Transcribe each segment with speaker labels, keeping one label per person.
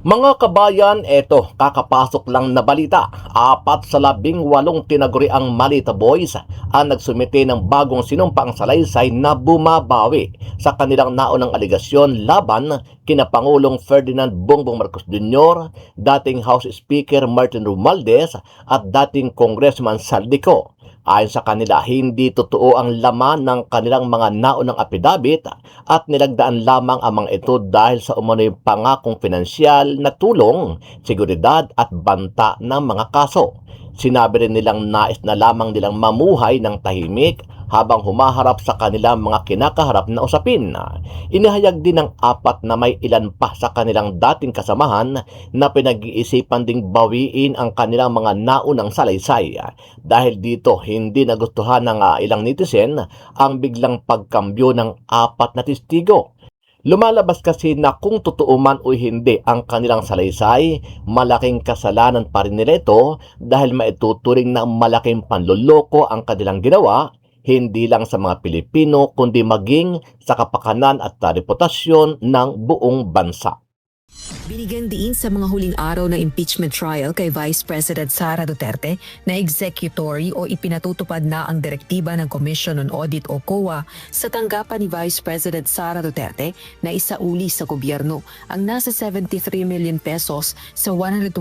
Speaker 1: Mga kabayan, eto, kakapasok lang na balita. 4 sa 18 tinaguriang Malita Boys ang nagsumite ng bagong sinumpaang salaysay na bumabawi sa kanilang naunang aligasyon laban kina Pangulong Ferdinand Bongbong Marcos Jr., dating House Speaker Martin Romualdez at dating Congressman Saldico. Ayon sa kanila, hindi totoo ang laman ng kanilang mga naunang apidabit at nilagdaan lamang ang mga ito dahil sa umano'y pangakong pinansyal na tulong, seguridad at banta ng mga kaso. Sinabi rin nilang nais na lamang nilang mamuhay ng tahimik habang humaharap sa kanilang mga kinakaharap na usapin. Inihayag din ng apat na may ilan pa sa kanilang dating kasamahan na pinag-iisipan ding bawiin ang kanilang mga naunang salaysay. Dahil dito, hindi nagustuhan ng ilang netizen ang biglang pagkambyo ng apat na testigo. Lumalabas kasi na kung totoo man o hindi ang kanilang salaysay, malaking kasalanan pa rin nila ito dahil maituturing na malaking panloloko ang kanilang ginawa, hindi lang sa mga Pilipino kundi maging sa kapakanan at reputasyon ng buong bansa.
Speaker 2: Binigyang diin sa mga huling araw ng impeachment trial kay Vice President Sara Duterte na executory o ipinatutupad na ang direktiba ng Commission on Audit o COA sa tanggapan ni Vice President Sara Duterte na isauli sa gobyerno ang nasa 73 million pesos sa 125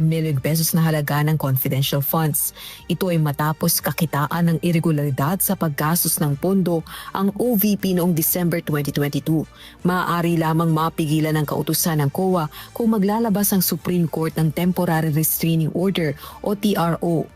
Speaker 2: million pesos na halaga ng confidential funds. Ito ay matapos kakitaan ng irregularidad sa paggastos ng pondo ang OVP noong December 2022. Maaari lamang mapigilan ng kautusan ng COA kung maglalabas ang Supreme Court ng Temporary Restraining Order o TRO.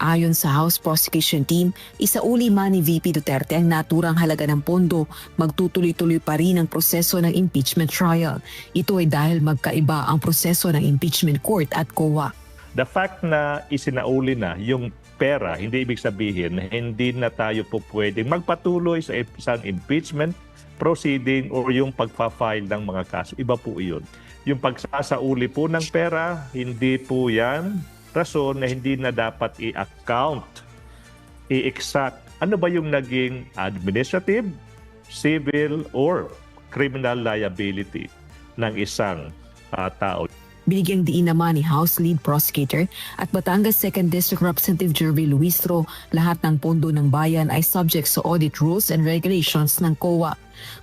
Speaker 2: Ayon sa House Prosecution Team, isauli man ni VP Duterte ang naturang halaga ng pondo, magtutuloy-tuloy pa rin ang proseso ng impeachment trial. Ito ay dahil magkaiba ang proseso ng impeachment court at COA.
Speaker 3: The fact na isinauli na yung pera, hindi ibig sabihin hindi na tayo po pwedeng magpatuloy sa isang impeachment proceeding or yung pagpa-file ng mga kaso. Iba po iyon. Yung pagsasauli po ng pera, hindi po yan rason na hindi na dapat i-account, i-exact. Ano ba yung naging administrative, civil, or criminal liability ng isang tao?
Speaker 2: Binigyang diin naman ni House Lead Prosecutor at Batangas 2nd District Representative Jervy Luistro, lahat ng pondo ng bayan ay subject sa audit rules and regulations ng COA.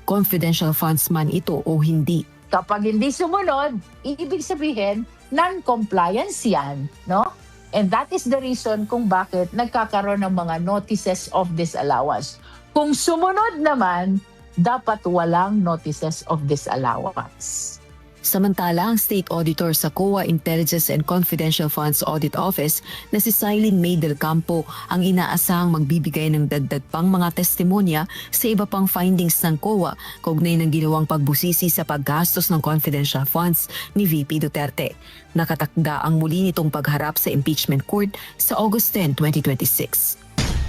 Speaker 2: Confidential funds man ito o hindi.
Speaker 4: Kapag hindi sumunod, ibig sabihin, non-compliance yan, no? And that is the reason kung bakit nagkakaroon ng mga notices of disallowance. Kung sumunod naman, dapat walang notices of disallowance.
Speaker 2: Samantala, ang State Auditor sa COA Intelligence and Confidential Funds Audit Office na si Silene May Del Campo ang inaasahang magbibigay ng dagdag pang mga testimonya sa iba pang findings ng COA kaugnay ng ginawang pagbusisi sa paggastos ng confidential funds ni VP Duterte. Nakatakda ang muli nitong pagharap sa impeachment court sa August 10, 2026.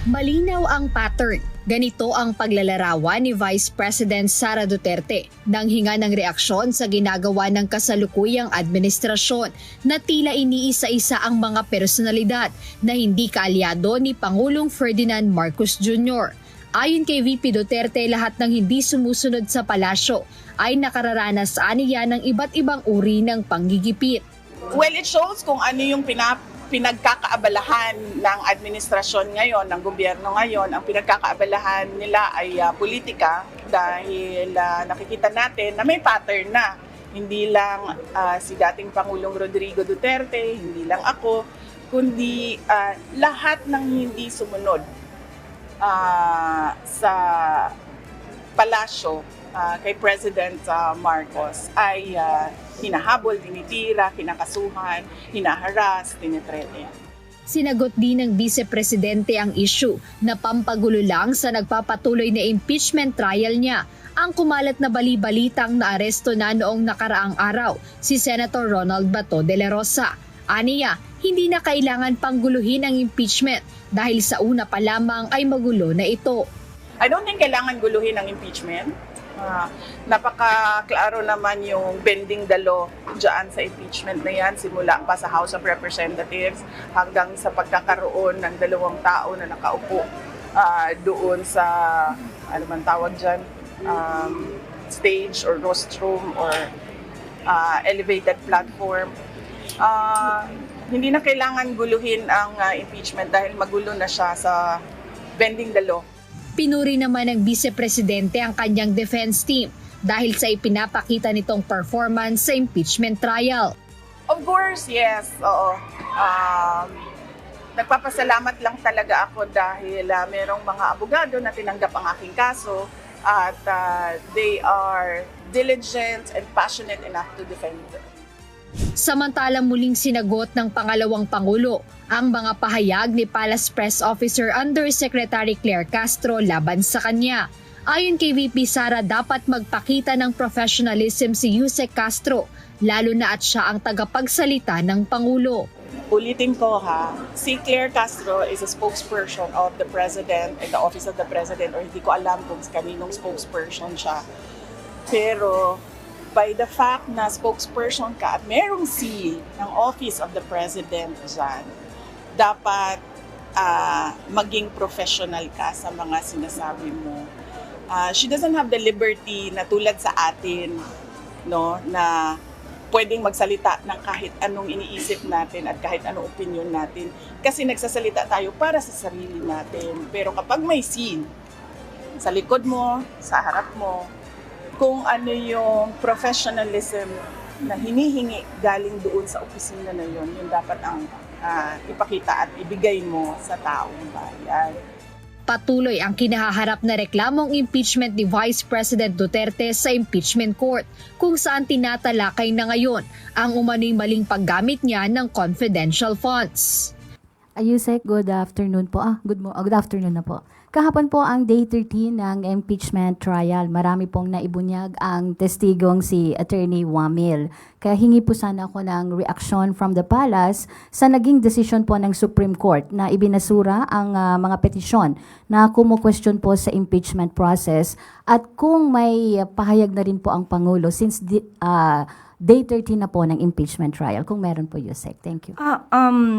Speaker 5: Malinaw ang pattern. Ganito ang paglalarawan ni Vice President Sara Duterte nang hinga ng reaksyon sa ginagawa ng kasalukuyang administrasyon na tila iniisa-isa ang mga personalidad na hindi kaalyado ni Pangulong Ferdinand Marcos Jr. Ayon kay VP Duterte, lahat ng hindi sumusunod sa palasyo ay nakararanas aniya ng iba't ibang uri ng panggigipit.
Speaker 6: Well, it shows kung ano yung pinagkakaabalahan ng administrasyon ngayon, ng gobyerno ngayon. Ang pinagkakaabalahan nila ay politika dahil nakikita natin na may pattern na. Hindi lang si dating Pangulong Rodrigo Duterte, hindi lang ako, kundi lahat ng hindi sumunod sa palasyo kay President Marcos ay hinahabol, tinitira, kinakasuhan, hinaharas, tinitrete.
Speaker 5: Sinagot din ng Vice Presidente ang issue na pampagulo lang sa nagpapatuloy na impeachment trial niya ang kumalat na bali-balitang naaresto na noong nakaraang araw si Senator Ronald Bato de la Rosa. Aniya, hindi na kailangan pangguluhin ang impeachment dahil sa una pa lamang ay magulo na ito.
Speaker 6: I don't think kailangan guluhin ang impeachment. Napaka-klaro naman yung bending the law dyan sa impeachment na yan, simula pa sa House of Representatives hanggang sa pagkakaroon ng 2 tao na nakaupo doon sa, ano man tawag dyan, stage or rostrum or elevated platform. Hindi na kailangan guluhin ang impeachment dahil magulo na siya sa bending the law.
Speaker 5: Pinuri naman ng Vice Presidente ang kanyang defense team dahil sa ipinapakita nitong performance sa impeachment trial.
Speaker 6: Of course, yes. Oo. Nagpapasalamat lang talaga ako dahil merong mga abogado na tinanggap ang aking kaso at they are diligent and passionate enough to defend it.
Speaker 5: Samantalang muling sinagot ng pangalawang Pangulo ang mga pahayag ni Palace Press Officer Undersecretary Claire Castro laban sa kanya. Ayon kay VP Sara, dapat magpakita ng professionalism si Yusek Castro, lalo na at siya ang tagapagsalita ng Pangulo.
Speaker 6: Ulitin ko si Claire Castro is a spokesperson of the President and the Office of the President, or hindi ko alam kung kaninong spokesperson siya. Pero by the fact na spokesperson ka at merong seal ng Office of the President dyan, dapat maging professional ka sa mga sinasabi mo. She doesn't have the liberty na tulad sa atin, no, na pwedeng magsalita ng kahit anong iniisip natin at kahit anong opinion natin kasi nagsasalita tayo para sa sarili natin. Pero kapag may scene sa likod mo, sa harap mo, kung ano yung professionalism na hinihingi galing doon sa opisina na yun dapat ang ipakita at ibigay mo sa taong bayan.
Speaker 5: Patuloy ang kinahaharap na reklamong impeachment ni Vice President Duterte sa impeachment court, kung saan tinatalakay na ngayon ang umano'y maling paggamit niya ng confidential funds.
Speaker 7: Yusek, good afternoon po. Good afternoon na po. Kahapon po ang day 13 ng impeachment trial. Marami pong naibunyag ang testigong si Attorney Wamil. Kaya hingi po sana ako ng reaction from the palace sa naging desisyon po ng Supreme Court na ibinasura ang mga petisyon na kumu-question po sa impeachment process at kung may pahayag na rin po ang Pangulo since day 13 na po ng impeachment trial. Kung meron po, Yusek. Thank you.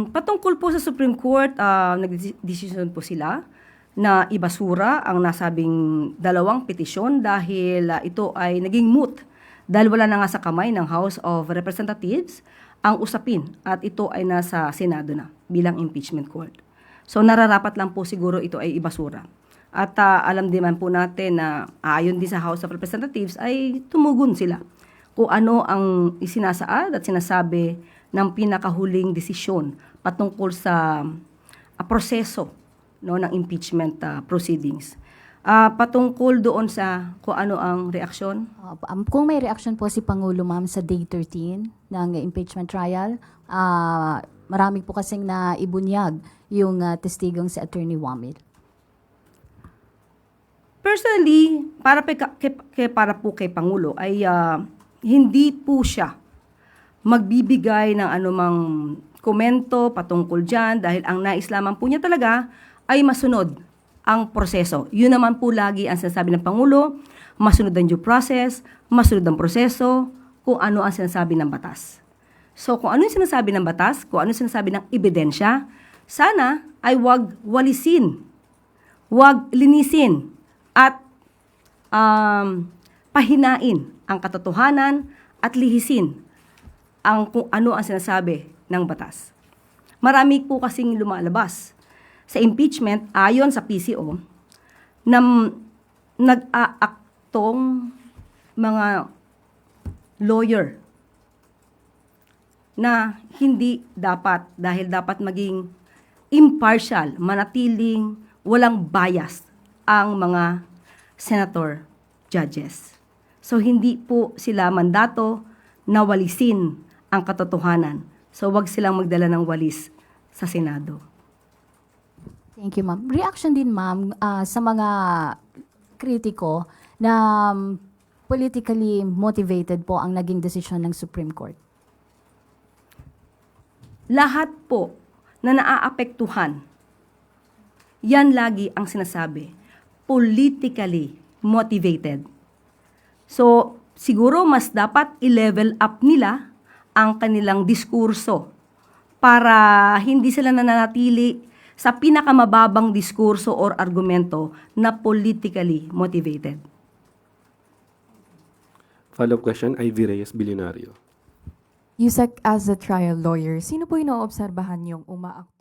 Speaker 8: Patungkol po sa Supreme Court, nag-decision po sila na ibasura ang nasabing dalawang petisyon dahil ito ay naging moot dahil wala na nga sa kamay ng House of Representatives ang usapin at ito ay nasa Senado na bilang impeachment court. So nararapat lang po siguro ito ay ibasura. At alam din man po natin na ayon din sa House of Representatives ay tumugon sila kung ano ang isinasaad at sinasabi ng pinakahuling desisyon patungkol sa proseso ng impeachment proceedings. Patungkol doon sa kung ano ang reaksyon?
Speaker 7: Kung may reaction po si Pangulo, ma'am, sa day 13 ng impeachment trial, marami po kasing naibunyag yung testigong si Attorney Wamil.
Speaker 8: Personally, para po kay Pangulo ay hindi po siya magbibigay ng anumang komento patungkol dyan dahil ang nais lamang po niya talaga ay masunod ang proseso. Yun naman po lagi ang sinasabi ng Pangulo, masunod ang due process, masunod ang proseso, kung ano ang sinasabi ng batas. So kung ano yung sinasabi ng batas, kung ano yung sinasabi ng ebidensya, sana ay wag walisin, wag linisin, at pahinain ang katotohanan at lihisin ang kung ano ang sinasabi ng batas. Marami po kasing lumalabas sa impeachment ayon sa PCO na nag-aaktong mga lawyer na hindi dapat dahil dapat maging impartial, manatiling walang bias ang mga senator judges. So hindi po sila mandato na walisin ang katotohanan. So wag silang magdala ng walis sa Senado.
Speaker 7: Thank you, ma'am. Reaction din, ma'am, sa mga kritiko na politically motivated po ang naging desisyon ng Supreme Court.
Speaker 8: Lahat po na naaapektuhan, yan lagi ang sinasabi, politically motivated. So, siguro mas dapat i-level up nila ang kanilang diskurso para hindi sila nananatili sa pinakamababang diskurso or argumento na politically motivated.
Speaker 9: Follow-up question, Ivy Reyes, Bilyonario.
Speaker 10: Yusek, as a trial lawyer, sino po yung naobserbahan yung umaakto